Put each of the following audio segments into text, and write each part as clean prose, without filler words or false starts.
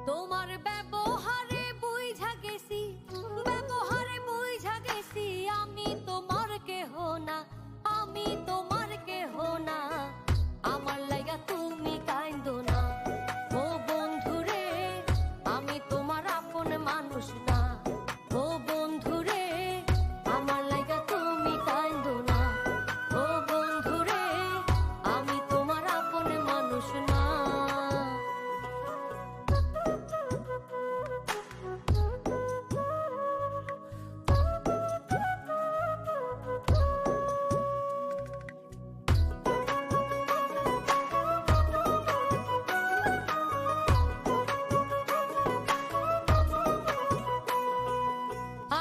তোমার ব্যবহারে বুঝা গেছি, ব্যবহারে বুঝা গেছি আমি তোমার কেহ না, আমি তোমার কেহ না। আমার লাইগা তুমি কাইন্দো না ও বন্ধুরে, আমি তোমার আপন মানুষ না। ও বন্ধুরে, আমার লাইগা তুমি কাইন্দো না। ও বন্ধুরে, আমি তোমার আপন মানুষ না।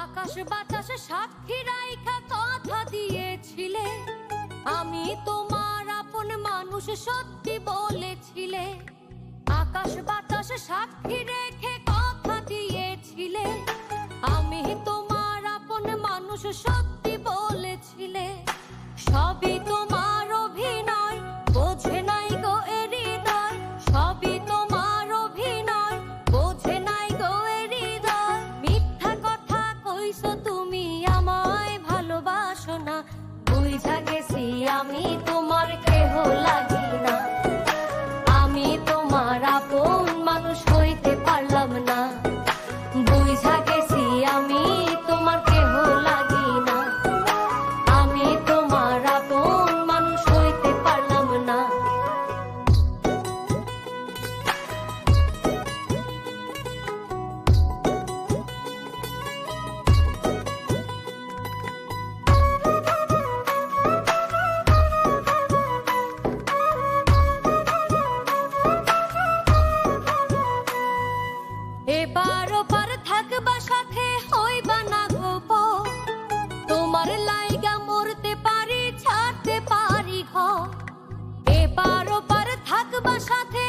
আকাশ বাতাস সাক্ষী রাইখা কথা দিয়েছিলে, আমি তোমার আপন মানুষ সত্যি বলেছিলে। আকাশ বাতাস সাক্ষী রেখে কথা দিয়েছিলে, আমি তোমার আপন মানুষ সত্যি বলেছিলে। সবই তোমার অভিনয়, বোঝে নাই গো এ হৃদয়। সবই তোমার অভিনয়, বোঝে নাই গো এ হৃদয়। মিথ্যা কথা কইছো তুমি আমায় ভালোবাসো না, বুঝা গেছি আমি তোমার কেহ লাগি না। আমি তোমার আপন মানুষ হইতে পারলাম না, বুঝা গেছি আমি তোমার কেহ লাগি না। আমি তোমার আপন মানুষ হইতে পারলাম না। এবার ওপার থাকবা সাথে হইবা না গোপন, তোমার লাইগা মরতে পারি ছাড়তে পারি ঘর। এবার ওপার থাকবা সাথে